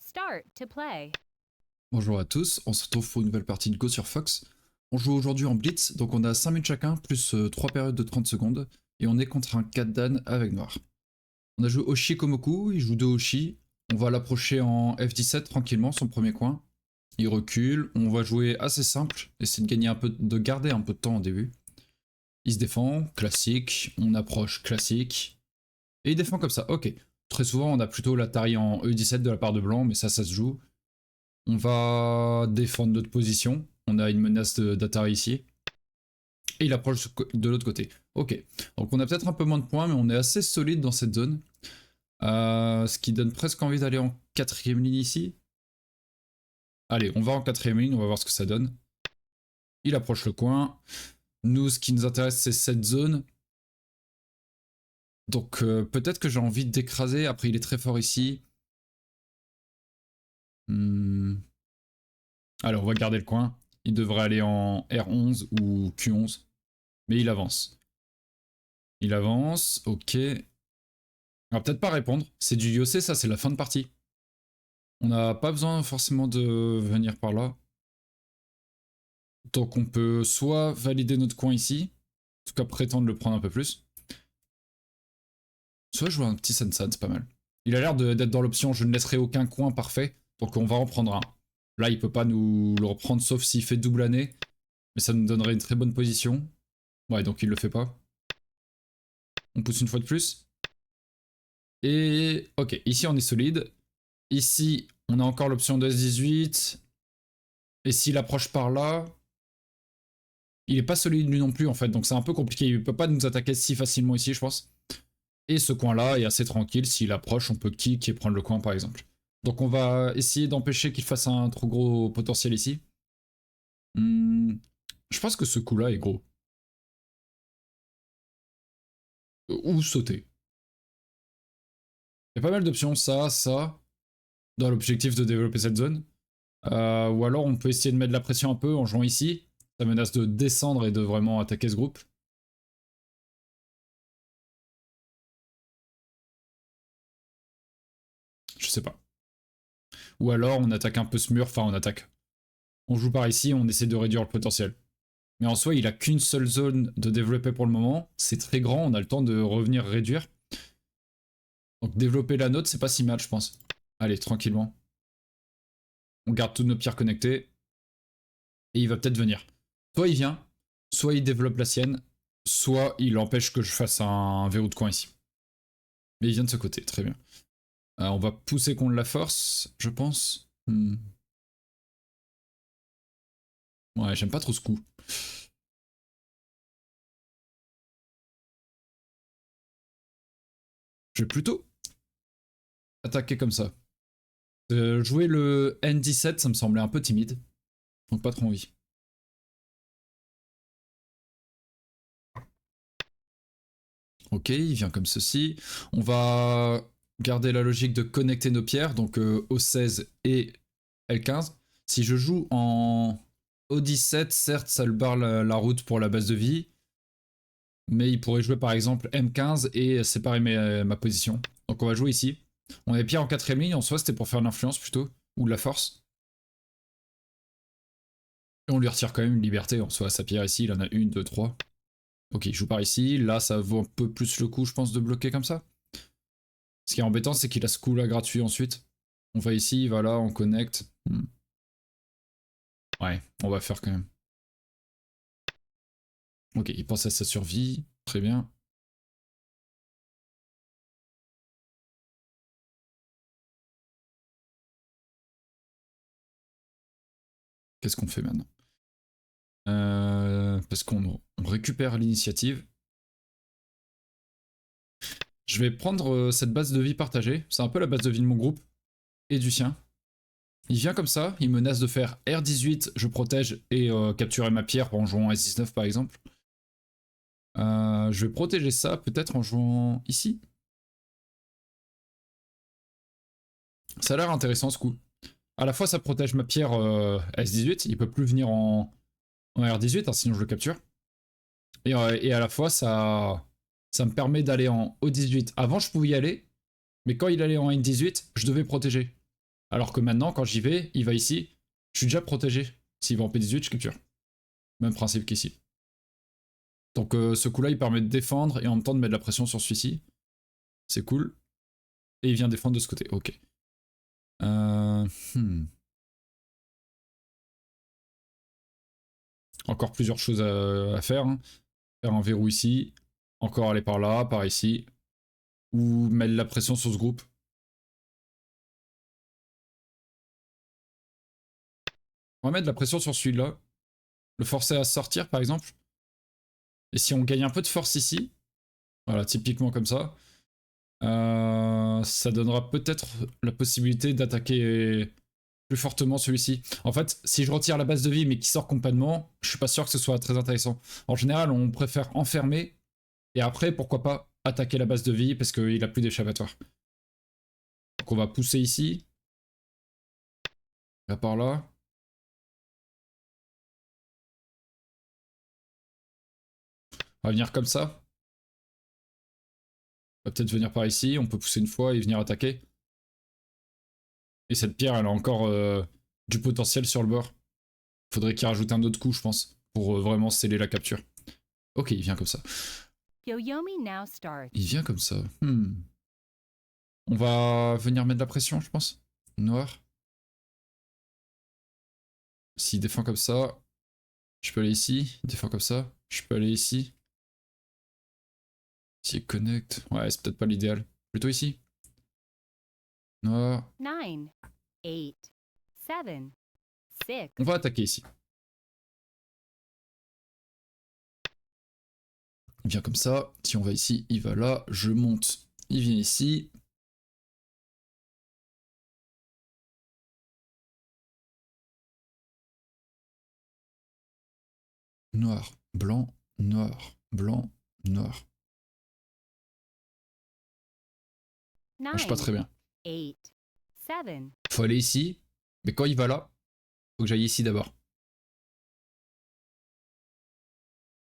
Start to play. Bonjour à tous, on se retrouve pour une nouvelle partie de Go sur Fox. On joue aujourd'hui en Blitz, donc on a 5 minutes chacun, plus 3 périodes de 30 secondes, et on est contre un 4 Dan avec noir. On a joué Oshi Komoku, il joue 2 Oshi, on va l'approcher en F17 tranquillement, son premier coin. Il recule, on va jouer assez simple, essayer de gagner un peu, de garder un peu de temps au début. Il se défend, classique, on approche classique, et il défend comme ça, ok. Très souvent on a plutôt l'Atari en E17 de la part de blanc, mais ça se joue. On va défendre notre position. On a une menace d'Atari ici. Et il approche de l'autre côté. Ok. Donc on a peut-être un peu moins de points, mais on est assez solide dans cette zone. Ce qui donne presque envie d'aller en quatrième ligne ici. Allez, on va en quatrième ligne, on va voir ce que ça donne. Il approche le coin. Nous, ce qui nous intéresse, c'est cette zone. Donc peut-être que j'ai envie d'écraser. Après, il est très fort ici. Allez, on va garder le coin. Il devrait aller en R11 ou Q11. Mais il avance. Il avance, ok. On va peut-être pas répondre. C'est du Yosei, ça, c'est la fin de partie. On n'a pas besoin forcément de venir par là. Donc on peut soit valider notre coin ici, en tout cas prétendre le prendre un peu plus. Soit jouer un petit Sensan, c'est pas mal. Il a l'air d'être dans l'option je ne laisserai aucun coin parfait, donc on va en prendre un. Là, il peut pas nous le reprendre sauf s'il fait double année, mais ça nous donnerait une très bonne position. Ouais, donc il le fait pas. On pousse une fois de plus. Et ok, ici on est solide. Ici, on a encore l'option de S18. Et s'il approche par là, il est pas solide lui non plus en fait, donc c'est un peu compliqué. Il peut pas nous attaquer si facilement ici, je pense. Et ce coin-là est assez tranquille. S'il approche, on peut kick et prendre le coin par exemple. Donc on va essayer d'empêcher qu'il fasse un trop gros potentiel ici. Je pense que ce coup-là est gros. Ou sauter. Il y a pas mal d'options, ça, dans l'objectif de développer cette zone. Ou alors on peut essayer de mettre de la pression un peu en jouant ici. Ça menace de descendre et de vraiment attaquer ce groupe. Je sais pas. Ou alors on attaque un peu ce mur, enfin on attaque. On joue par ici, on essaie de réduire le potentiel. Mais en soi, il a qu'une seule zone de développer pour le moment. C'est très grand, on a le temps de revenir réduire. Donc développer la nôtre, c'est pas si mal, je pense. Allez, tranquillement. On garde toutes nos pierres connectées. Et il va peut-être venir. Soit il vient, soit il développe la sienne, soit il empêche que je fasse un verrou de coin ici. Mais il vient de ce côté, très bien. On va pousser contre la force, je pense. Ouais, j'aime pas trop ce coup. Je vais plutôt attaquer comme ça. Jouer le N17, ça me semblait un peu timide. Donc pas trop envie. Ok, il vient comme ceci. On va garder la logique de connecter nos pierres, donc O16 et L15. Si je joue en O17, certes, ça le barre la route pour la base de vie. Mais il pourrait jouer par exemple M15 et séparer ma position. Donc on va jouer ici. On est pierre en quatrième ligne, en soi c'était pour faire l'influence plutôt, ou de la force. Et on lui retire quand même une liberté, en soi sa pierre ici, il en a une, deux, trois. Ok, il joue par ici, là ça vaut un peu plus le coup je pense de bloquer comme ça. Ce qui est embêtant c'est qu'il a ce coup là gratuit ensuite. On va ici, il va là, on connecte. Ouais, on va faire quand même. Ok, il pense à sa survie, très bien. Qu'est-ce qu'on fait maintenant? Parce qu'on récupère l'initiative. Je vais prendre cette base de vie partagée. C'est un peu la base de vie de mon groupe et du sien. Il vient comme ça, il menace de faire R18, je protège et capturer ma pierre en jouant S19 par exemple. Je vais protéger ça peut-être en jouant ici. Ça a l'air intéressant ce coup. À la fois ça protège ma pierre S18, il peut plus venir en R18, hein, sinon je le capture. Et à la fois ça me permet d'aller en O18. Avant je pouvais y aller, mais quand il allait en N18, je devais protéger. Alors que maintenant, quand j'y vais, il va ici. Je suis déjà protégé. S'il va en P18, je capture. Même principe qu'ici. Donc ce coup-là, il permet de défendre et en même temps de mettre de la pression sur celui-ci. C'est cool. Et il vient défendre de ce côté. Ok. Hmm. Encore plusieurs choses à faire. Hein. Faire un verrou ici. Encore aller par là, par ici. Ou mettre de la pression sur ce groupe. On va mettre de la pression sur celui-là. Le forcer à sortir, par exemple. Et si on gagne un peu de force ici, voilà, typiquement comme ça, ça donnera peut-être la possibilité d'attaquer plus fortement celui-ci. En fait, si je retire la base de vie mais qui sort complètement, je suis pas sûr que ce soit très intéressant. En général, on préfère enfermer et après, pourquoi pas, attaquer la base de vie parce qu'il a plus d'échappatoire. Donc on va pousser ici. Là par là. On va venir comme ça. On va peut-être venir par ici. On peut pousser une fois et venir attaquer. Et cette pierre, elle a encore du potentiel sur le bord. Faudrait qu'il rajoute un autre coup, je pense, pour vraiment sceller la capture. Ok, il vient comme ça. Il vient comme ça. On va venir mettre de la pression, je pense. Noir. S'il défend comme ça, je peux aller ici. Il défend comme ça, je peux aller ici. S'il connecte, ouais, c'est peut-être pas l'idéal. Plutôt ici. Noir. 9, 8, 7, 6. On va attaquer ici. Il vient comme ça. Si on va ici, il va là. Je monte. Il vient ici. Noir, blanc, noir, blanc, noir. Marche pas très bien. 8, 7. Faut aller ici. Mais quand il va là, faut que j'aille ici d'abord.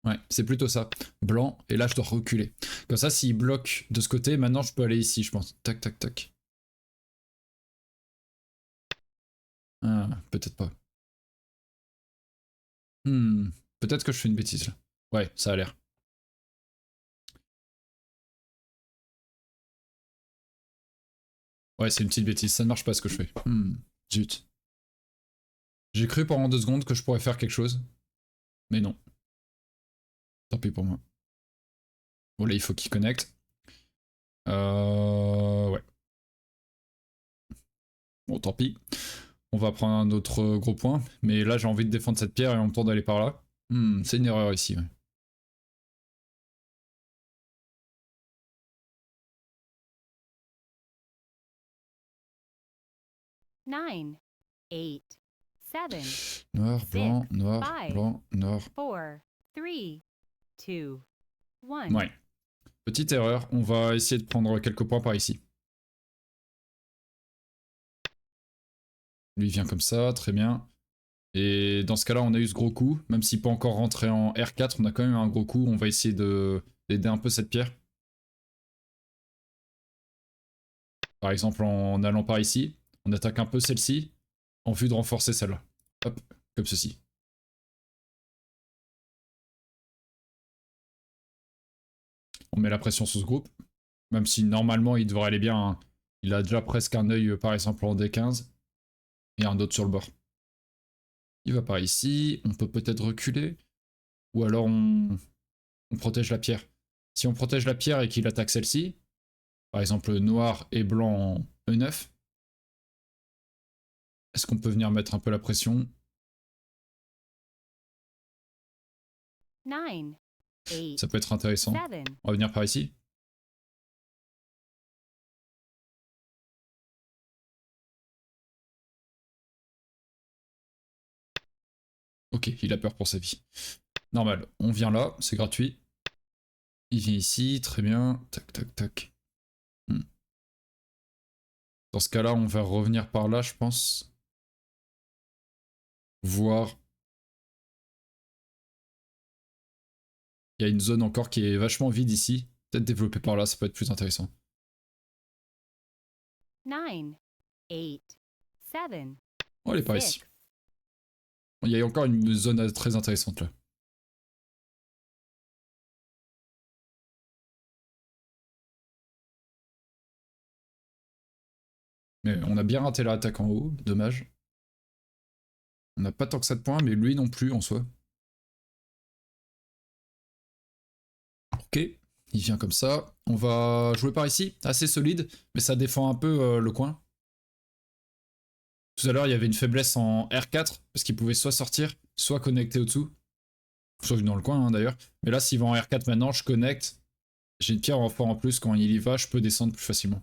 Ouais, c'est plutôt ça. Blanc, et là je dois reculer. Comme ça, s'il bloque de ce côté, maintenant je peux aller ici, je pense. Tac, tac, tac. Ah, peut-être pas. Peut-être que je fais une bêtise là. Ouais, ça a l'air. Ouais, c'est une petite bêtise, ça ne marche pas ce que je fais. Zut. J'ai cru pendant 2 secondes que je pourrais faire quelque chose. Mais non. Tant pis pour moi. Bon là, il faut qu'il connecte. Ouais. Bon, tant pis. On va prendre un autre gros point. Mais là, j'ai envie de défendre cette pierre et en même temps d'aller par là. C'est une erreur ici, ouais. Nine, 8, 7. Noir, blanc, noir, blanc, noir. 4, 3, 2, 1. Ouais. Petite erreur. On va essayer de prendre quelques points par ici. Lui vient comme ça, très bien. Et dans ce cas-là, on a eu ce gros coup. Même s'il peut encore rentrer en R4, on a quand même un gros coup. On va essayer d'aider un peu cette pierre. Par exemple, en allant par ici, on attaque un peu celle-ci, en vue de renforcer celle-là. Hop, comme ceci. On met la pression sur ce groupe. Même si normalement, il devrait aller bien. Hein. Il a déjà presque un œil, par exemple, en D15. Et un autre sur le bord. Il va par ici. On peut peut-être reculer. Ou alors on protège la pierre. Si on protège la pierre et qu'il attaque celle-ci, par exemple noir et blanc en E9, est-ce qu'on peut venir mettre un peu la pression? 9, 8, Ça peut être intéressant. 7. On va venir par ici. Ok, il a peur pour sa vie. Normal, on vient là, c'est gratuit. Il vient ici, très bien. Tac, tac, tac. Dans ce cas-là, on va revenir par là, je pense. Voir. Il y a une zone encore qui est vachement vide ici. Peut-être développer par là, ça peut être plus intéressant. 9, 8, 7, Oh, elle est par ici. 6. Il y a encore une zone très intéressante là. Mais on a bien raté la attaque en haut, dommage. On n'a pas tant que ça de points, mais lui non plus en soi. Ok, il vient comme ça. On va jouer par ici, assez solide, mais ça défend un peu le coin. Tout à l'heure, il y avait une faiblesse en R4, parce qu'il pouvait soit sortir, soit connecter au-dessous. Sauf dans le coin, hein, d'ailleurs. Mais là, s'il va en R4 maintenant, je connecte. J'ai une pierre en fort en plus, quand il y va, je peux descendre plus facilement.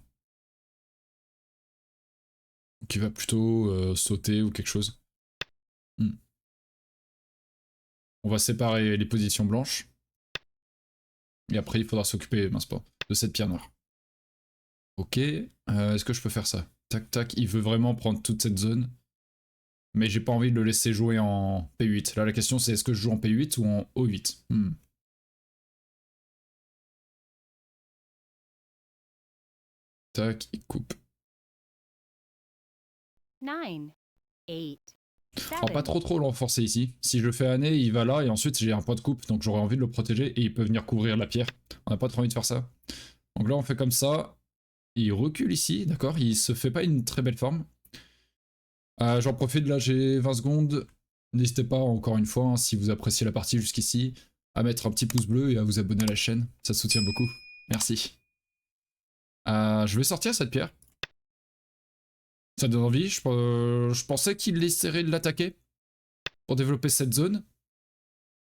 Donc il va plutôt sauter ou quelque chose. On va séparer les positions blanches. Et après, il faudra s'occuper, mince pas, de cette pierre noire. Ok, est-ce que je peux faire ça? Tac, tac, il veut vraiment prendre toute cette zone. Mais j'ai pas envie de le laisser jouer en P8. Là, la question, c'est est-ce que je joue en P8 ou en O8? Tac, il coupe. 9, 8, Alors, pas 7. trop le renforcer ici. Si je le fais année, il va là, et ensuite j'ai un point de coupe, donc j'aurais envie de le protéger, et il peut venir couvrir la pierre. On n'a pas trop envie de faire ça. Donc là, on fait comme ça. Il recule ici, d'accord? Il se fait pas une très belle forme. J'en profite, là j'ai 20 secondes. N'hésitez pas, encore une fois, hein, si vous appréciez la partie jusqu'ici, à mettre un petit pouce bleu et à vous abonner à la chaîne. Ça soutient beaucoup. Merci. Je vais sortir cette pierre. Ça donne envie. Je pensais qu'il essaierait de l'attaquer pour développer cette zone.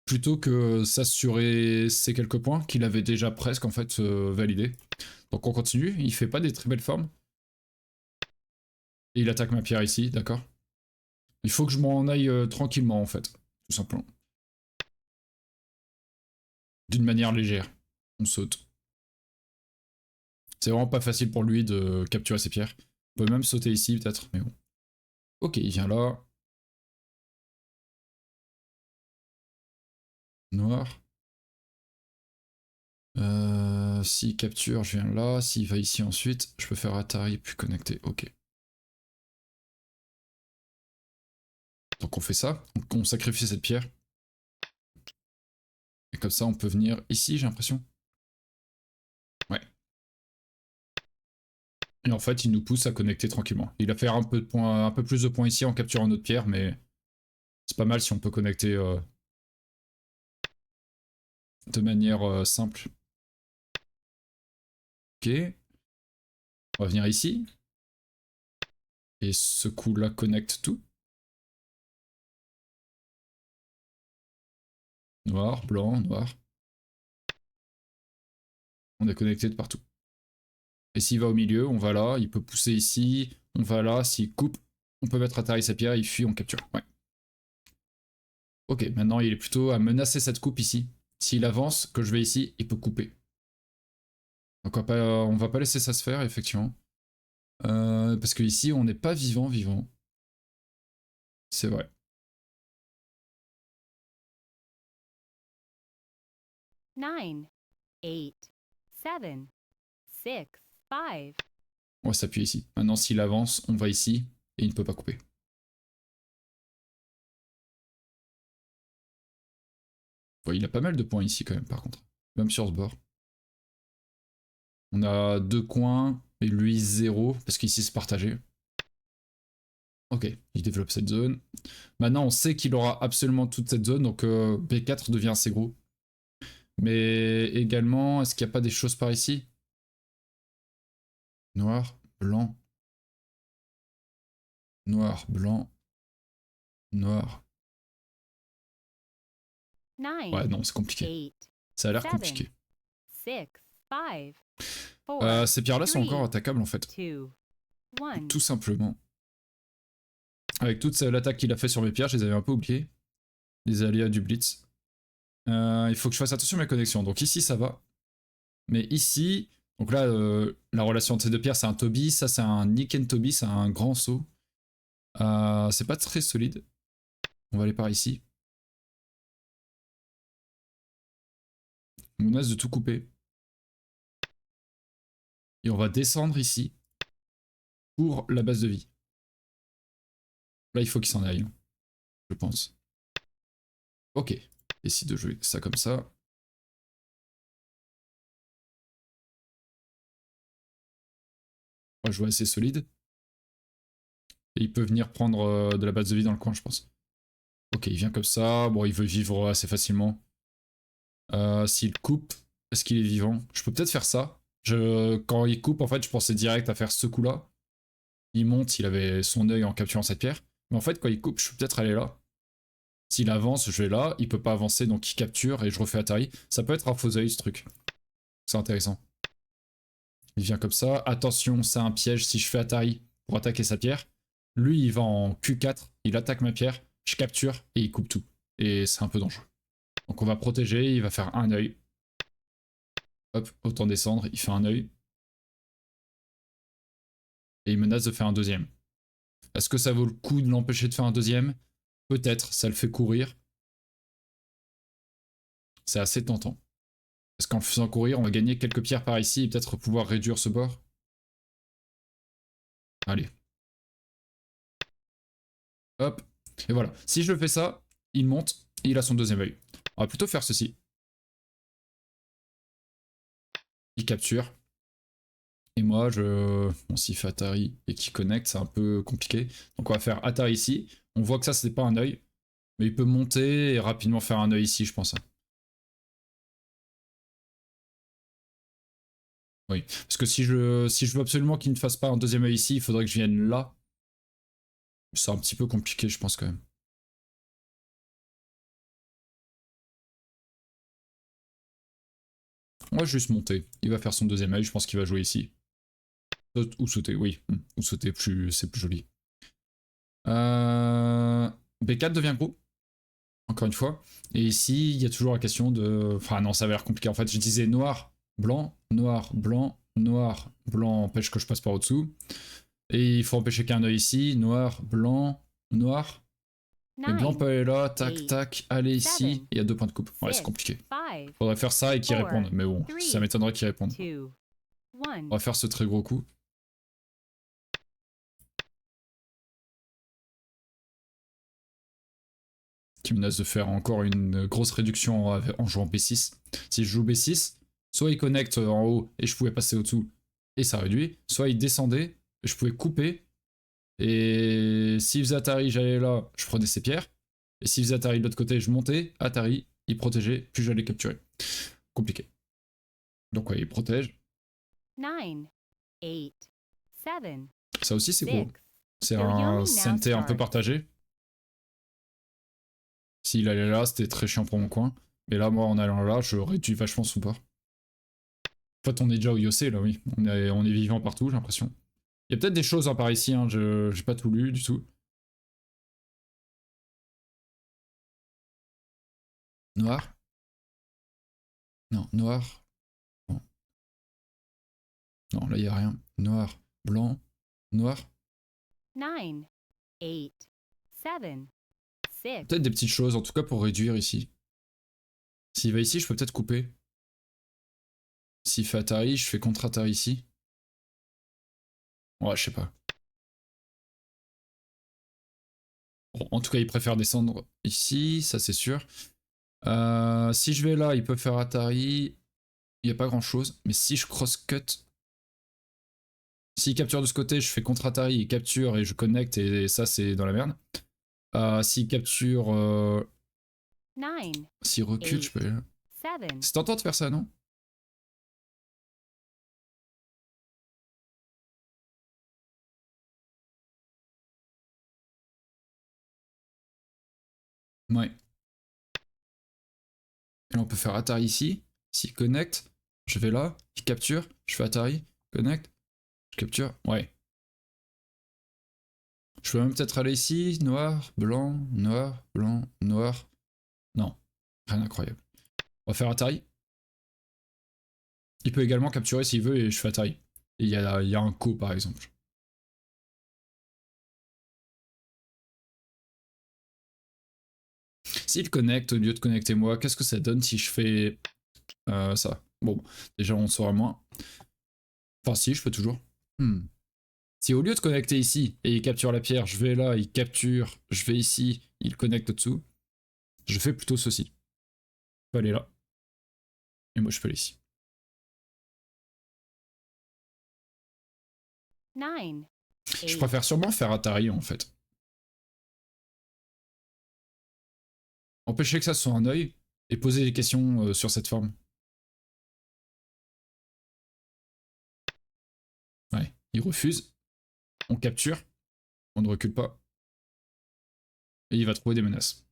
Plutôt que s'assurer ces quelques points qu'il avait déjà presque en fait validés. Donc on continue. Il fait pas des très belles formes. Et il attaque ma pierre ici, d'accord? Il faut que je m'en aille tranquillement en fait. Tout simplement. D'une manière légère. On saute. C'est vraiment pas facile pour lui de capturer ses pierres. On peut même sauter ici peut-être, mais bon. Ok, il vient là. Noir. S'il capture, je viens là. S'il va ici ensuite, je peux faire Atari puis connecter. Ok. Donc on fait ça. On sacrifie cette pierre. Et comme ça, on peut venir ici, j'ai l'impression. Ouais. Et en fait, il nous pousse à connecter tranquillement. Il a fait un peu, un peu plus de points ici en capturant notre pierre, mais c'est pas mal si on peut connecter de manière simple. Ok. On va venir ici. Et ce coup-là connecte tout. Noir, blanc, noir. On est connecté de partout. Et s'il va au milieu, on va là, il peut pousser ici, on va là, s'il coupe, on peut mettre Atari sa pierre, il fuit, on capture. Ouais. Ok, maintenant il est plutôt à menacer cette coupe ici. S'il avance, que je vais ici, il peut couper. Donc on va pas laisser ça se faire, effectivement. Parce que ici, on n'est pas vivant. C'est vrai. 9, 8, 7, 6, 5. On va s'appuyer ici. Maintenant, s'il avance, on va ici, et il ne peut pas couper. Bon, il a pas mal de points ici quand même, par contre. Même sur ce bord. On a 2 coins, et lui 0, parce qu'ici c'est partagé. Ok, il développe cette zone. Maintenant, on sait qu'il aura absolument toute cette zone, donc B4 devient assez gros. Mais également, est-ce qu'il n'y a pas des choses par ici? Noir, blanc. Noir, blanc. Noir. 9, Ouais, non, c'est compliqué. 8, Ça a l'air 7, compliqué. 6, 5, 4, Ces pierres-là sont encore 3, attaquables en fait. 2, 1. Tout simplement. Avec toute l'attaque qu'il a fait sur mes pierres, je les avais un peu oubliées. Les aléas du Blitz. Il faut que je fasse attention à mes connexions. Donc ici, ça va. Mais ici, donc là, la relation entre ces deux pierres, c'est un Toby. Ça, c'est un Nick and Toby. C'est un grand saut. C'est pas très solide. On va aller par ici. On menace de tout couper. Et on va descendre ici pour la base de vie. Là, il faut qu'il s'en aille, je pense. Ok. Décide de jouer ça comme ça. On va jouer assez solide. Et il peut venir prendre de la base de vie dans le coin, je pense. Ok, il vient comme ça. Bon, il veut vivre assez facilement. S'il coupe, est-ce qu'il est vivant? Je peux peut-être faire ça. Quand il coupe, en fait, je pensais direct à faire ce coup-là. Il monte, il avait son œil en capturant cette pierre. Mais en fait, quand il coupe, je peux peut-être aller là. S'il avance, je vais là. Il peut pas avancer, donc il capture et je refais Atari. Ça peut être un faux œil, ce truc. C'est intéressant. Il vient comme ça. Attention, c'est un piège si je fais Atari pour attaquer sa pierre. Lui, il va en Q4, il attaque ma pierre, je capture et il coupe tout. Et c'est un peu dangereux. Donc on va protéger, il va faire un œil. Hop, autant descendre, il fait un œil. Et il menace de faire un deuxième. Est-ce que ça vaut le coup de l'empêcher de faire un deuxième? Peut-être, ça le fait courir. C'est assez tentant. Parce qu'en le faisant courir, on va gagner quelques pierres par ici et peut-être pouvoir réduire ce bord. Allez. Hop. Et voilà. Si je fais ça, il monte et il a son deuxième œil. On va plutôt faire ceci. Il capture. Et moi, bon, s'il fait Atari et qu'il connecte, c'est un peu compliqué. Donc on va faire Atari ici. On voit que ça, c'est pas un œil. Mais il peut monter et rapidement faire un œil ici, je pense. Oui. Parce que si je veux absolument qu'il ne fasse pas un deuxième œil ici, il faudrait que je vienne là. C'est un petit peu compliqué, je pense, quand même. On va juste monter. Il va faire son deuxième œil, je pense qu'il va jouer ici. Ou sauter, oui. Ou sauter, c'est plus joli. B4 devient gros. Encore une fois. Et ici, il y a toujours la question de... Enfin non, ça va l'air compliqué. En fait, je disais noir, blanc, noir, blanc, noir, blanc empêche que je passe par au-dessous. Et il faut empêcher qu'un œil ici. Noir, blanc, noir. Et blanc peut aller là, tac, tac, aller ici. Il y a 2 points de coupe. Ouais, c'est compliqué. Faudrait faire ça et qu'il réponde. Mais bon, ça m'étonnerait qu'il réponde. On va faire ce très gros coup. Qui menace de faire encore une grosse réduction en jouant B6. Si je joue B6, soit il connecte en haut et je pouvais passer au-dessous et ça réduit, soit il descendait, et je pouvais couper, et s'il faisait Atari, j'allais là, je prenais ses pierres, et s'il faisait Atari de l'autre côté, je montais, Atari, il protégeait, puis j'allais capturer. Compliqué. Donc ouais, il protège. 9, 8, 7, ça aussi c'est gros. C'est un CNT un peu partagé. S'il allait là, c'était très chiant pour mon coin. Mais là, moi, en allant là, je réduis vachement son bord. En fait, on est déjà au Yossé, là, oui. On est vivant partout, j'ai l'impression. Il y a peut-être des choses par ici, hein, j'ai pas tout lu du tout. Noir. Non, noir. Non, non là, il n'y a rien. Noir, blanc, noir. 9, 8, 7, 6. Peut-être des petites choses, en tout cas pour réduire ici. S'il va ici, je peux peut-être couper. S'il fait Atari, je fais contre-Atari ici. Ouais, je sais pas. Bon, en tout cas, il préfère descendre ici, ça c'est sûr. Si je vais là, il peut faire Atari. Il n'y a pas grand chose. Mais si je cross-cut. S'il capture de ce côté, je fais contre-Atari, il capture et je connecte et ça c'est dans la merde. S'il capture. S'il recule, je peux aller là. C'est tentant de faire ça, non? Ouais. Et là, on peut faire Atari ici. S'il connecte, je vais là, il capture, je fais Atari, connecte, je capture, ouais. Je peux même peut-être aller ici, noir, blanc, noir, blanc, noir. Non, rien d'incroyable. On va faire Atari. Il peut également capturer s'il veut et je fais Atari. Et il y a un co par exemple. S'il connecte au lieu de connecter moi, qu'est-ce que ça donne si je fais ça? Bon, déjà on saura moins. Enfin si, je peux toujours. Si au lieu de connecter ici, et il capture la pierre, je vais là, il capture, je vais ici, il connecte au-dessous, je fais plutôt ceci. Je peux aller là. Et moi, je peux aller ici. 9, Je 8, préfère sûrement faire Atari, en fait. Empêcher que ça soit un œil, et poser des questions sur cette forme. Ouais, il refuse. On capture. On ne recule pas. Et il va trouver des menaces.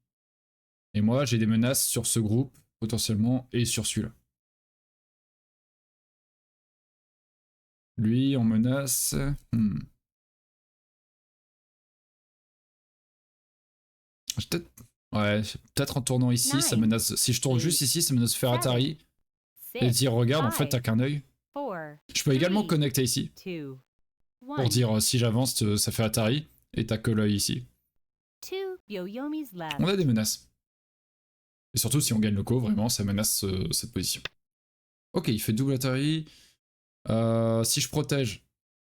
Et moi, j'ai des menaces sur ce groupe, potentiellement, et sur celui-là. Lui, on menace... Peut-être... Ouais, peut-être en tournant ici, ça menace... Si je tourne juste ici, ça menace faire Atari. Et 6, dire, regarde, en fait, t'as 5, qu'un œil. 4, Je peux également 3, connecter ici. 2, Pour 1. dire, si j'avance, ça fait Atari. Et t'as que l'œil ici. 2 Yoyomis left. On a des menaces. Et surtout, si on gagne le co, vraiment, ça menace cette position. Ok, il fait double Atari. Si je protège,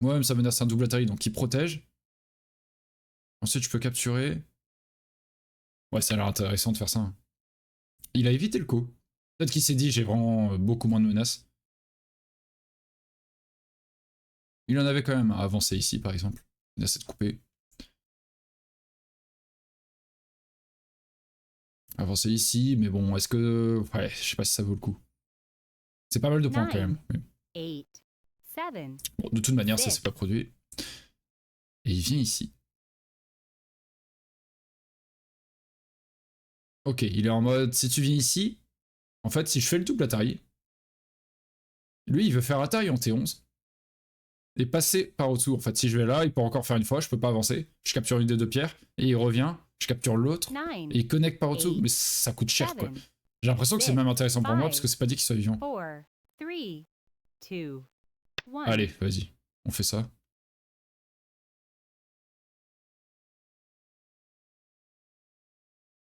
moi-même, ça menace un double Atari, donc il protège. Ensuite, je peux capturer. Ouais, ça a l'air intéressant de faire ça. Il a évité le coup. Peut-être qu'il s'est dit, j'ai vraiment beaucoup moins de menaces. Il en avait quand même à avancer ici, par exemple. Il a cette coupée. Avancer ici, mais bon, est-ce que... Ouais, je sais pas si ça vaut le coup. C'est pas mal de points quand même. 9, 8, 7. Bon, de toute manière, ça Six. s'est pas produit. Et il vient ici. Ok, il est en mode, si tu viens ici, en fait, si je fais le double Atari, lui, il veut faire Atari en T11 et passer par au-dessous. En fait, si je vais là, il peut encore faire une fois, je peux pas avancer. Je capture une des deux pierres et il revient, je capture l'autre 9, et il connecte par au-dessous. 8, Mais ça coûte cher, quoi. 7, J'ai l'impression que c'est 6, même intéressant pour moi parce 5, que c'est pas dit qu'il soit vivant. 4, 3, 2, 1. Allez, vas-y, on fait ça.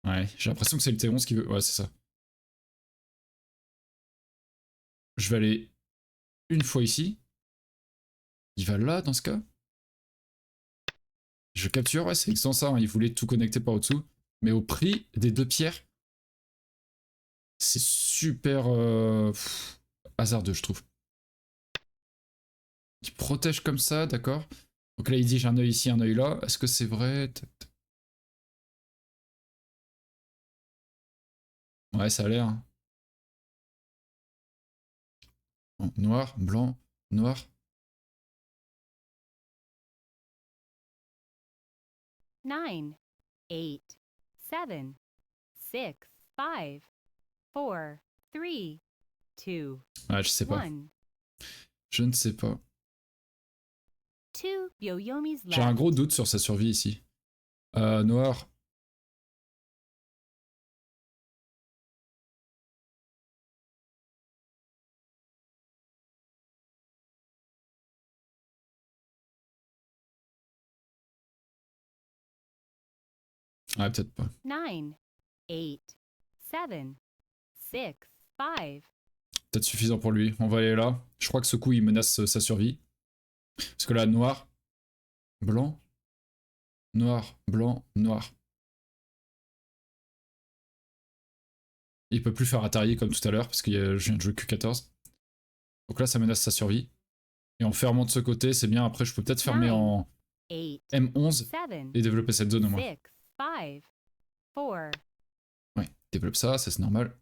Ouais, j'ai l'impression que c'est le T11 qui veut... Ouais, c'est ça. Je vais aller une fois ici. Il va là, dans ce cas. Je capture, ouais, c'est exactement ça. Hein. Il voulait tout connecter par au-dessous. Mais au prix des deux pierres, c'est super hasardeux, je trouve. Il protège comme ça, d'accord. Donc là, il dit j'ai un œil ici, un œil là. Est-ce que c'est vrai? Ouais, ça a l'air. Hein. Bon, noir, blanc, noir. 9, 8, 7, 6, 5, 4, 3, 2, Ouais, je sais pas. 1. Je ne sais pas. 2 Yoyomis left. J'ai un gros doute sur sa survie ici. Noir. Ouais, peut-être pas. 9, 8, 7, 6, 5. Peut-être suffisant pour lui. On va aller là. Je crois que ce coup, il menace sa survie. Parce que là, noir, blanc, noir, blanc, noir. Il peut plus faire Atari comme tout à l'heure parce que je viens de jouer Q14. Donc là, ça menace sa survie. Et en fermant de ce côté, c'est bien. Après, je peux peut-être fermer en 8, M11 7, et développer cette zone au moins. 6, 5, 4. Ouais, développe ça, ça c'est normal.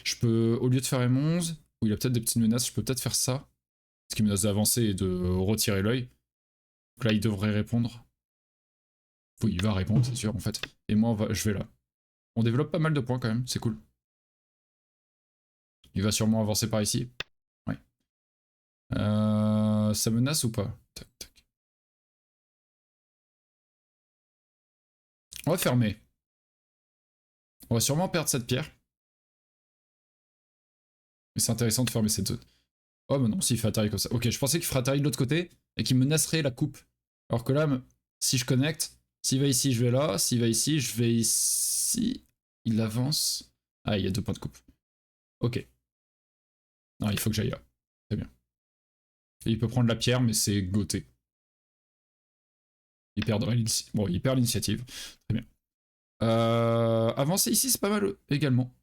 Je peux, au lieu de faire M11, où il a peut-être des petites menaces, je peux peut-être faire ça. Ce qui menace d'avancer et de retirer l'œil. Donc là, il devrait répondre. Oui, il va répondre, c'est sûr, en fait. Et moi, je vais là. On développe pas mal de points quand même, c'est cool. Il va sûrement avancer par ici. Ouais. Ça menace ou pas? Tac, tac. On va fermer. On va sûrement perdre cette pierre. Mais c'est intéressant de fermer cette zone. Oh, mais non, s'il fait Atari comme ça. Ok, je pensais qu'il ferait Atari de l'autre côté et qu'il menacerait la coupe. Alors que là, si je connecte, s'il va ici, je vais là. S'il va ici, je vais ici. Il avance. Ah, il y a 2 points de coupe. Ok. Non, il faut que j'aille là. Très bien. Et il peut prendre la pierre, mais c'est goté. Il perdrait bon, il perd l'initiative. Très bien. Avancer ici, c'est pas mal également.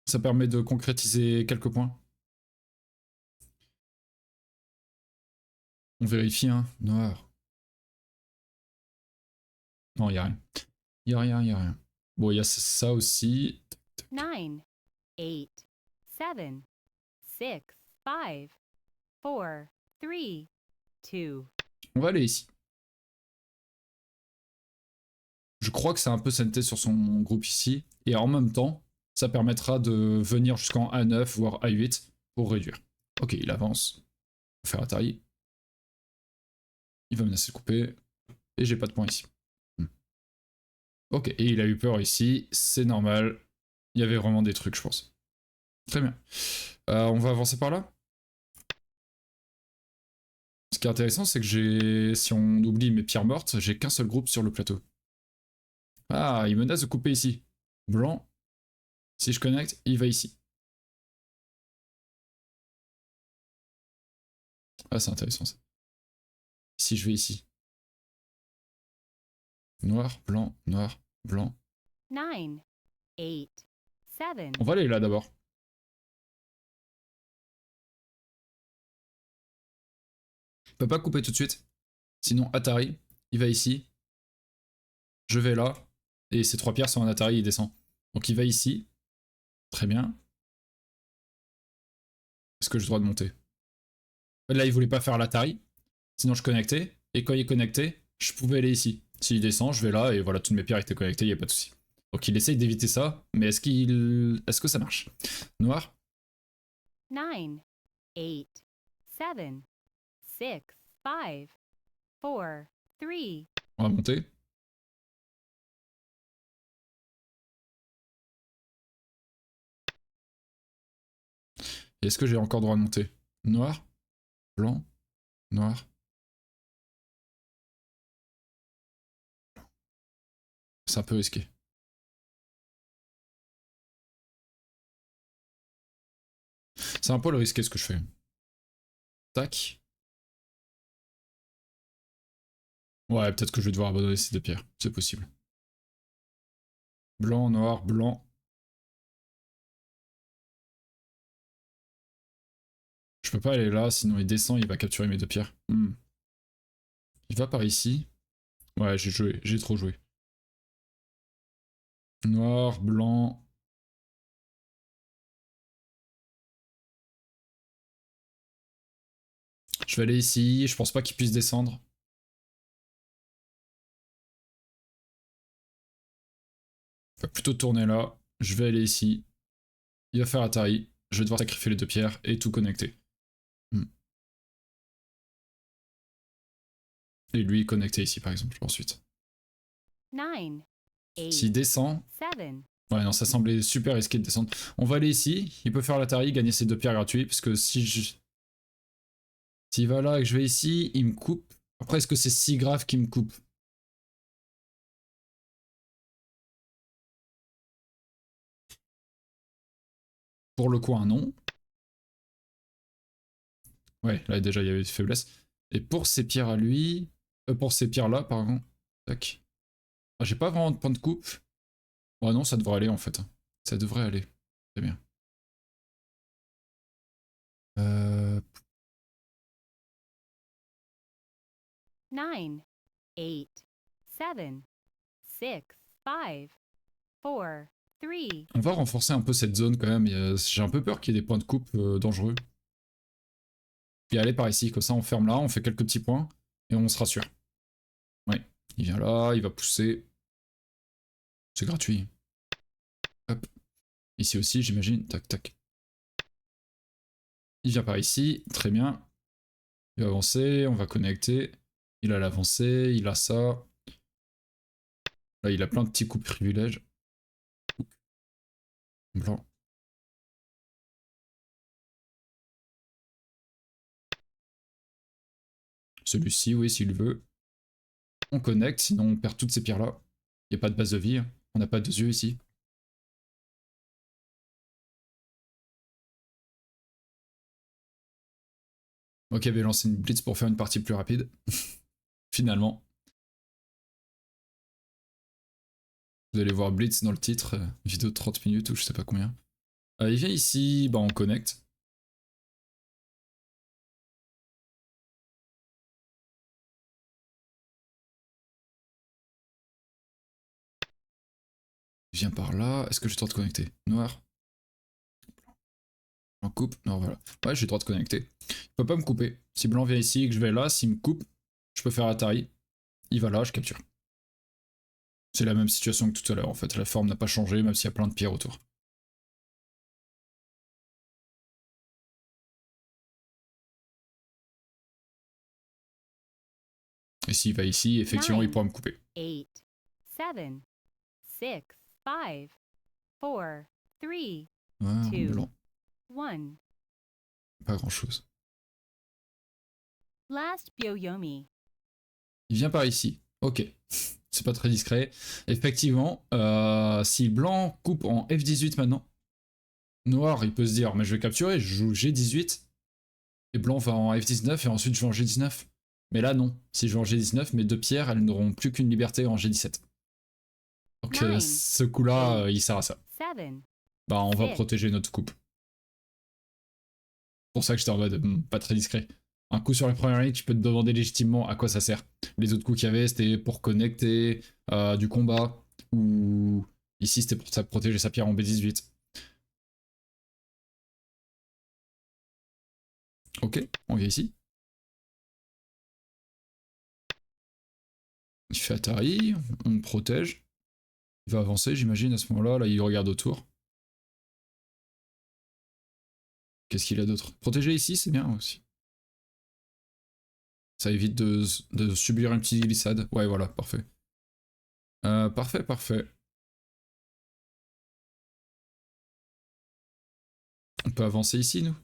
Ça permet de concrétiser quelques points. On vérifie, hein. Noir. Non, il a rien. Il a rien, il a rien. Bon, il y a ça aussi. 9, 8, 7, 6, 5, 4, 3, 2. On va aller ici. Je crois que c'est un peu centré sur son groupe ici. Et en même temps, ça permettra de venir jusqu'en A9, voire A8 pour réduire. Ok, il avance. On va faire Atari. Il va menacer de couper. Et j'ai pas de points ici. Ok, et il a eu peur ici. C'est normal. Il y avait vraiment des trucs, je pense. Très bien. On va avancer par là. Ce qui est intéressant, c'est que j'ai, si on oublie mes pierres mortes, j'ai qu'un seul groupe sur le plateau. Ah, il menace de couper ici. Blanc. Si je connecte, il va ici. Ah, c'est intéressant ça. Si je vais ici. Noir, blanc, noir, blanc. 9, 8, 7. On va aller là d'abord. Je peux pas couper tout de suite. Sinon, Atari, il va ici. Je vais là. Et ces 3 pierres sont en Atari, il descend. Donc il va ici. Très bien. Est-ce que j'ai le droit de monter? Là, il voulait pas faire l'Atari. Sinon, je connectais. Et quand il est connecté, je pouvais aller ici. S'il descend, je vais là. Et voilà, toutes mes pierres étaient connectées, il n'y a pas de souci. Donc il essaye d'éviter ça. Mais est-ce que ça marche? Noir. 9, 8, 7, 6, 5, 4, 3. On va monter. Et est-ce que j'ai encore le droit de monter? Noir. Blanc. Noir. C'est un peu risqué. C'est un peu le risqué ce que je fais. Tac. Ouais, peut-être que je vais devoir abandonner ces 2 pierres. C'est possible. Blanc, noir, blanc. Je peux pas aller là, sinon il descend, il va capturer mes 2 pierres. Il va par ici. Ouais, j'ai joué, j'ai trop joué. Noir, blanc. Je vais aller ici, je pense pas qu'il puisse descendre. Il va plutôt tourner là. Je vais aller ici. Il va faire Atari. Je vais devoir sacrifier les 2 pierres et tout connecter. Et lui connecter ici par exemple, ensuite. 9, 8, S'il descend... 7. Ouais, non, ça semblait super risqué de descendre. On va aller ici, il peut faire l'Atari, gagner ses 2 pierres gratuites, parce que si je... S'il va là et que je vais ici, il me coupe. Après, est-ce que c'est si grave qu'il me coupe? Pour le coin, non. Ouais, là déjà, il y avait une faiblesse. Et pour ces pierres à lui... pour ces pierres-là, pardon. Tac. Ah, j'ai pas vraiment de point de coupe. Ouais, non, ça devrait aller, en fait. Ça devrait aller. Très bien. 9, 8, 7, 6, 5, 4, 3. On va renforcer un peu cette zone, quand même. J'ai un peu peur qu'il y ait des points de coupe dangereux. Et aller par ici, comme ça on ferme là, on fait quelques petits points, et on se rassure. Ouais, il vient là, il va pousser. C'est gratuit. Hop. Ici aussi, j'imagine. Tac, tac. Il vient par ici, très bien. Il va avancer, on va connecter. Il a l'avancée, il a ça. Là, il a plein de petits coups privilèges. Blanc. Celui-ci, oui, s'il veut. On connecte, sinon on perd toutes ces pierres-là. Il n'y a pas de base de vie, hein. On n'a pas de yeux ici. Moi qui avais lancé une blitz pour faire une partie plus rapide. Finalement. Vous allez voir blitz dans le titre, vidéo de 30 minutes ou je sais pas combien. Il vient ici, bah on connecte. Il vient par là, est-ce que j'ai le droit de connecter? Noir. En coupe, non voilà. Ouais, j'ai le droit de connecter. Il peut pas me couper. Si blanc vient ici et que je vais là, s'il me coupe, je peux faire Atari. Il va là, je capture. C'est la même situation que tout à l'heure en fait. La forme n'a pas changé même s'il y a plein de pierres autour. Et s'il va ici, effectivement, il pourra me couper. 8, 7, 6, 5, 4, 3, Ah, 2, blanc. 1. Pas grand chose. Last Byoyomi. Il vient par ici. Ok. C'est pas très discret. Effectivement, si blanc coupe en F18 maintenant, noir il peut se dire mais je vais capturer, je joue G18 et blanc va en F19 et ensuite je vais en G19. Mais là non, si je vais en G19, mes deux pierres elles n'auront plus qu'une liberté en G17. Donc ce coup là il sert à ça. 7, Bah on va 6. protéger notre coupe. C'est pour ça que j'étais en mode pas très discret. Un coup sur la première ligne, tu peux te demander légitimement à quoi ça sert. Les autres coups qu'il y avait, c'était pour connecter du combat, ou ici c'était pour ça protéger sa pierre en B18. Ok, on vient ici. Il fait Atari, on me protège. Il va avancer, j'imagine, à ce moment-là. Là, il regarde autour. Qu'est-ce qu'il a d'autre? Protéger ici, c'est bien aussi. Ça évite de subir une petite glissade. Ouais, voilà, parfait. Parfait, parfait. On peut avancer ici, nous?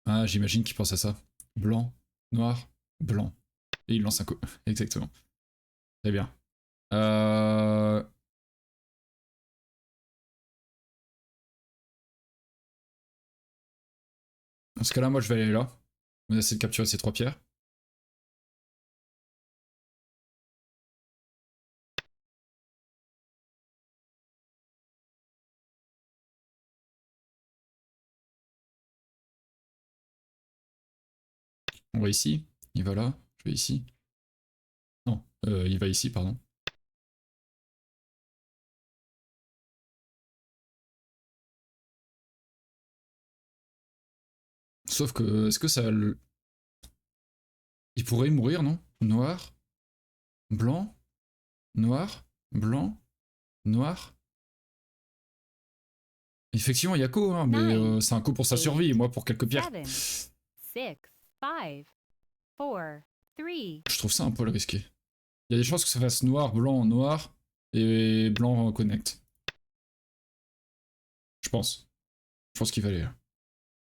Ah, j'imagine qu'il pense à ça. Blanc, noir, blanc. Et il lance un coup. Exactement. Très bien. Dans ce cas-là, moi, je vais aller là. On va essayer de capturer ces trois pierres. On va ici. Il va là. Je vais ici. Non, il va ici, pardon. Sauf que, est-ce que ça... Il pourrait mourir, non? Noir, blanc, noir, blanc, noir. Effectivement, il y a Co, hein, mais c'est un coup pour sa survie, et moi pour quelques pierres. 7, 6, 5, 4, 3. Je trouve ça un peu risqué. Il y a des chances que ça fasse noir, blanc, noir, et blanc connect. Je pense. Je pense qu'il va aller là.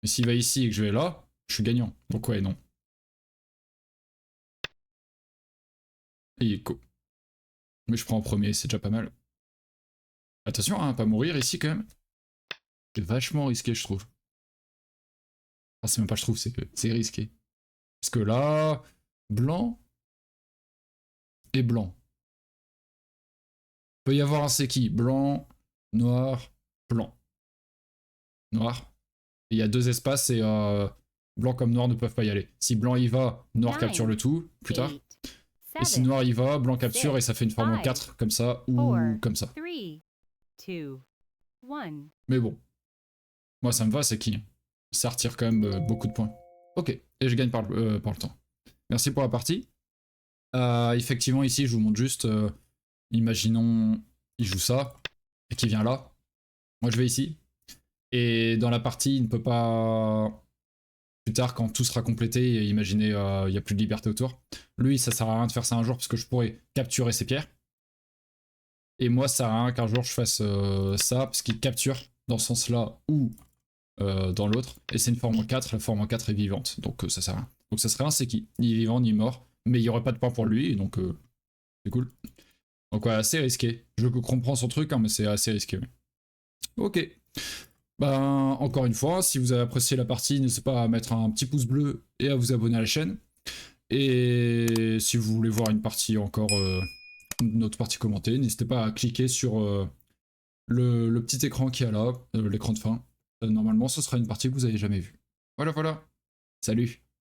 Mais s'il va ici et que je vais là, je suis gagnant. Donc ouais, non. Et il est Co. Mais je prends en premier, c'est déjà pas mal. Attention à pas mourir ici quand même. C'est vachement risqué, je trouve. Enfin, c'est même pas je trouve, c'est risqué. Parce que là, blanc et blanc. Il peut y avoir un Seki. Blanc, noir, blanc. Noir. Et il y a deux espaces et blanc comme noir ne peuvent pas y aller. Si blanc y va, noir capture le tout plus tard. Et si noir y va, blanc capture et ça fait une forme en 4 comme ça ou comme ça. 3, 2, 1. Mais bon. Moi ça me va, c'est qui ça retire quand même beaucoup de points. Ok, et je gagne par le temps. Merci pour la partie. Effectivement, ici, je vous montre juste. Imaginons, il joue ça, et qu'il vient là. Moi, je vais ici. Et dans la partie, il ne peut pas. Plus tard, quand tout sera complété, et imaginez, il n'y a plus de liberté autour. Lui, ça sert à rien de faire ça un jour, parce que je pourrais capturer ses pierres. Et moi, ça sert à rien qu'un jour je fasse ça, parce qu'il capture dans ce sens-là ou dans l'autre. Et c'est une forme en 4, la forme en 4 est vivante, donc ça sert à rien. Donc ça serait un Seki, ni vivant ni mort, mais il n'y aurait pas de point pour lui, donc c'est cool. Donc ouais, assez risqué. Je comprends son truc, hein, mais c'est assez risqué. Oui. Ok. Ben, encore une fois, si vous avez apprécié la partie, n'hésitez pas à mettre un petit pouce bleu et à vous abonner à la chaîne. Et si vous voulez voir une partie encore, une autre partie commentée, n'hésitez pas à cliquer sur le petit écran qui est là, l'écran de fin. Normalement, ce sera une partie que vous avez jamais vue. Voilà, voilà. Salut.